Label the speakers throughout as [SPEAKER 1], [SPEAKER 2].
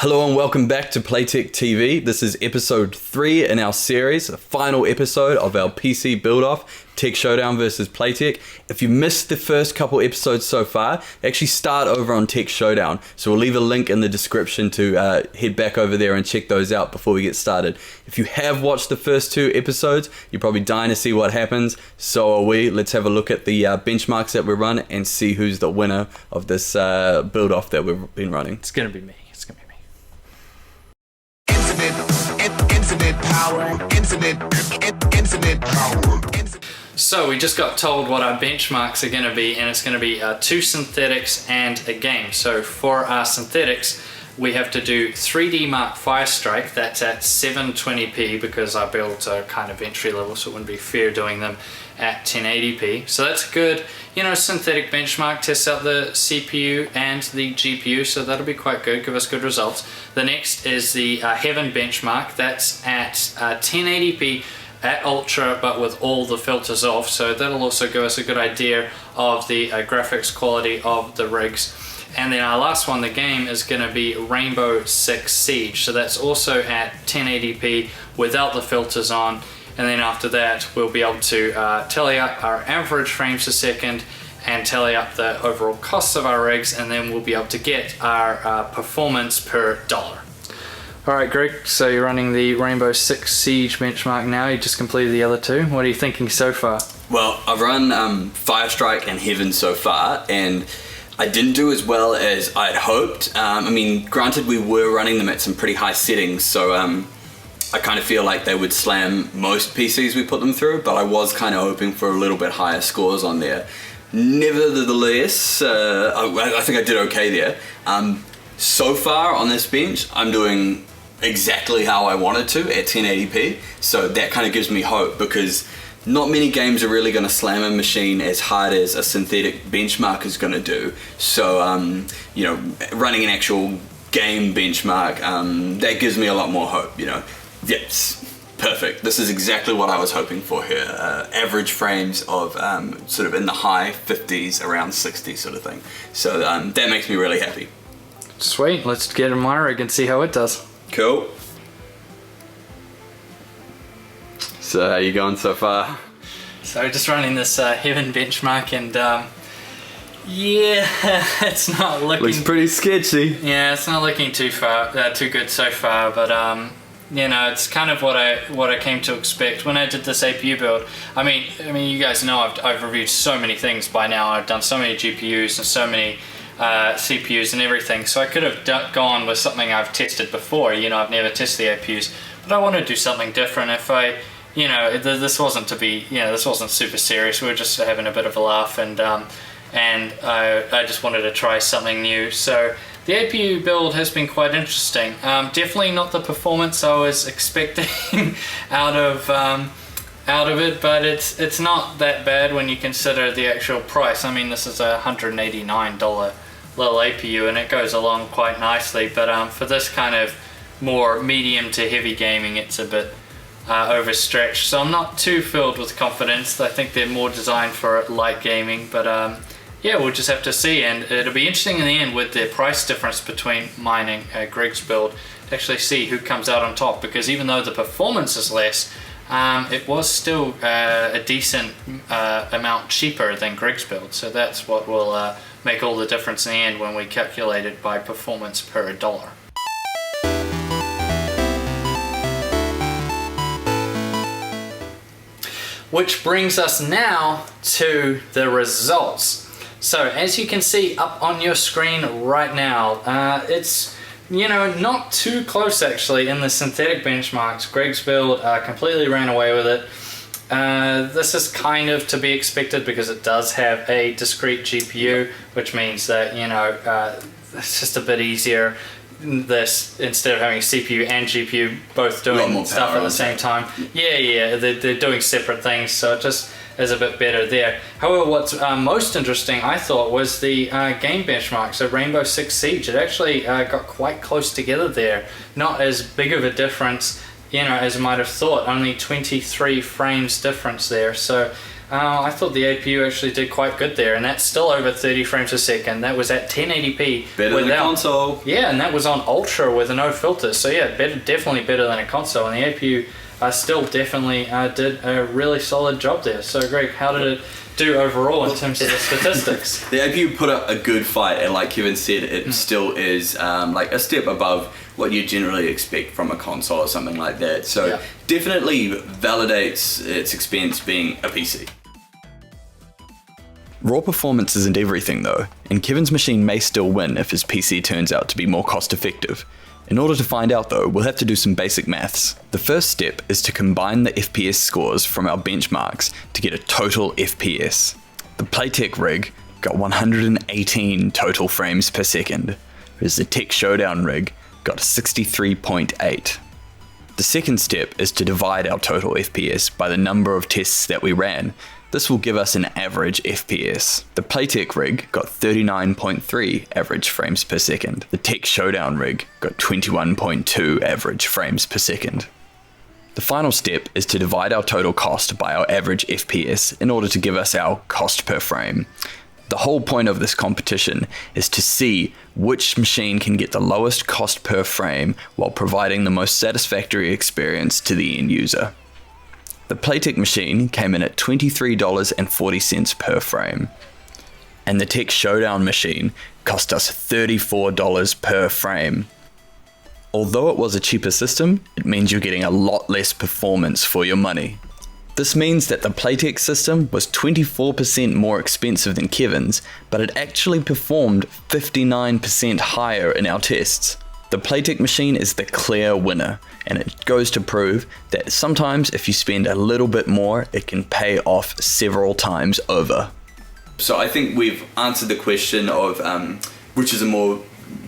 [SPEAKER 1] Hello and welcome back to PlaytechTV. This is episode 3 in our series, the final episode of our PC build-off, Tech Showdown versus Playtech. If you missed the first couple episodes so far, actually start over on Tech Showdown. So we'll leave a link in the description to head back over there and check those out before we get started. If you have watched the first 2 episodes, you're probably dying to see what happens. So are we. Let's have a look at the benchmarks that we run and see who's the winner of this build-off that we've been running.
[SPEAKER 2] It's gonna be me. So we just got told what our benchmarks are going to be, and it's going to be 2 synthetics and a game. So for our synthetics, we have to do 3D Mark Firestrike. That's at 720p because our builds are kind of entry level, so it wouldn't be fair doing them at 1080p. So that's good. You know, synthetic benchmark tests out the CPU and the GPU, so that'll be quite good, give us good results. The next is the Heaven benchmark. That's at 1080p at Ultra, but with all the filters off, so that'll also give us a good idea of the graphics quality of the rigs. And then our last one, the game, is going to be Rainbow Six Siege, so that's also at 1080p without the filters on. And then after that, we'll be able to tally up our average frames per second and tally up the overall costs of our rigs, and then we'll be able to get our performance per dollar. Alright Greg, so you're running the Rainbow Six Siege benchmark now. You just completed the other 2. What are you thinking so far?
[SPEAKER 1] Well, I've run Firestrike and Heaven so far, and I didn't do as well as I'd hoped. I mean, granted, we were running them at some pretty high settings, so I kind of feel like they would slam most PCs we put them through, but I was kind of hoping for a little bit higher scores on there. Nevertheless, I think I did okay there. So far on this bench, I'm doing exactly how I wanted to at 1080p, so that kind of gives me hope, because not many games are really going to slam a machine as hard as a synthetic benchmark is going to do. So, you know, running an actual game benchmark, that gives me a lot more hope, you know. Yes, perfect. This is exactly what I was hoping for here. Average frames of sort of in the high 50s, around 60 sort of thing. So that makes me really happy.
[SPEAKER 2] Sweet, let's get in my rig and see how it does.
[SPEAKER 1] Cool. So how you going so far?
[SPEAKER 2] So just running this Heaven benchmark, and yeah, it's not looking...
[SPEAKER 1] Looks pretty sketchy.
[SPEAKER 2] Yeah, it's not looking too good so far, but you know, it's kind of what I came to expect when I did this APU build. I mean, you guys know I've reviewed so many things by now. I've done so many GPUs and so many CPUs and everything, so I could have gone with something I've tested before. You know, I've never tested the APUs, but I want to do something different. If you know, this wasn't super serious. We were just having a bit of a laugh, and I just wanted to try something new. So the APU build has been quite interesting. Definitely not the performance I was expecting out of it, but it's not that bad when you consider the actual price. I mean, this is a $189 little APU, and it goes along quite nicely, but for this kind of more medium to heavy gaming, it's a bit overstretched, so I'm not too filled with confidence. I think they're more designed for light gaming, but yeah, we'll just have to see, and it'll be interesting in the end with the price difference between mine and Greg's build to actually see who comes out on top, because even though the performance is less, it was still a decent amount cheaper than Greg's build, so that's what will make all the difference in the end when we calculate it by performance per dollar. Which brings us now to the results. So as you can see up on your screen right now, it's, you know, not too close actually in the synthetic benchmarks. Greg's build completely ran away with it. This is kind of to be expected because it does have a discrete GPU, which means that, you know, it's just a bit easier. This, instead of having CPU and GPU both doing stuff at the same time. Yeah, they're doing separate things, so it just is a bit better there. However, what's most interesting, I thought, was the game benchmark. So Rainbow Six Siege, it actually got quite close together there. Not as big of a difference, you know, as you might have thought. Only 23 frames difference there. So I thought the APU actually did quite good there, and that's still over 30 frames a second. That was at 1080p.
[SPEAKER 1] Better than a console.
[SPEAKER 2] Yeah, and that was on Ultra with no filters. So yeah, definitely better than a console. And the APU still definitely did a really solid job there. So Greg, how did it do overall in terms of the statistics?
[SPEAKER 1] The APU put up a good fight, and like Kevin said, it still is like a step above what you generally expect from a console or something like that. So definitely validates its expense being a PC. Raw performance isn't everything though, and Kevin's machine may still win if his PC turns out to be more cost effective. In order to find out though, we'll have to do some basic maths. The first step is to combine the FPS scores from our benchmarks to get a total FPS. The Playtech rig got 118 total frames per second, whereas the Tech Showdown rig got 63.8. The second step is to divide our total FPS by the number of tests that we ran. This will give us an average FPS. The Playtech rig got 39.3 average frames per second. The Tech Showdown rig got 21.2 average frames per second. The final step is to divide our total cost by our average FPS in order to give us our cost per frame. The whole point of this competition is to see which machine can get the lowest cost per frame while providing the most satisfactory experience to the end user. The Playtech machine came in at $23.40 per frame, and the Tech Showdown machine cost us $34 per frame. Although it was a cheaper system, it means you're getting a lot less performance for your money. This means that the Playtech system was 24% more expensive than Kevin's, but it actually performed 59% higher in our tests. The Playtech machine is the clear winner, and it goes to prove that sometimes if you spend a little bit more, it can pay off several times over. So I think we've answered the question of which is a more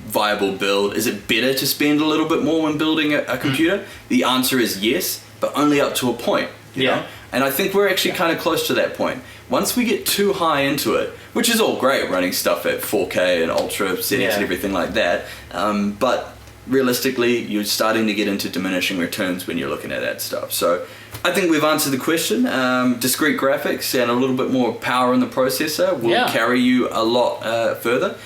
[SPEAKER 1] viable build. Is it better to spend a little bit more when building a computer? The answer is yes, but only up to a point. You know? And I think we're actually kind of close to that point. Once we get too high into it, which is all great running stuff at 4K and ultra settings and everything like that, but realistically you're starting to get into diminishing returns when you're looking at that stuff. So I think we've answered the question. Discrete graphics and a little bit more power in the processor will carry you a lot further.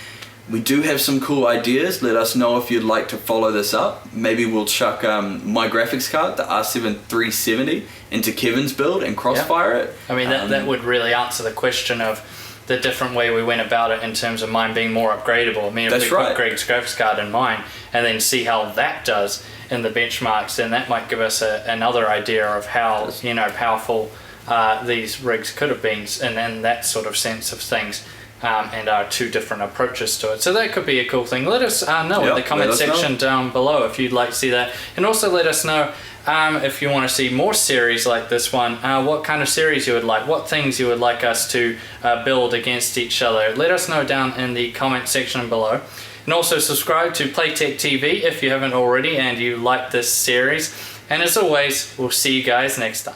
[SPEAKER 1] We do have some cool ideas. Let us know if you'd like to follow this up. Maybe we'll chuck my graphics card, the R7 370, into Kevin's build and crossfire it.
[SPEAKER 2] I mean, that would really answer the question of the different way we went about it in terms of mine being more upgradable. I mean, if we put Greg's graphics card in mine and then see how that does in the benchmarks, then that might give us another idea of how powerful these rigs could have been, and then that sort of sense of things. And our two different approaches to it. So that could be a cool thing. Let us know in the comment section down below if you'd like to see that. And also let us know if you want to see more series like this one, what kind of series you would like, what things you would like us to build against each other. Let us know down in the comment section below. And also subscribe to PlaytechTV if you haven't already and you like this series. And as always, we'll see you guys next time.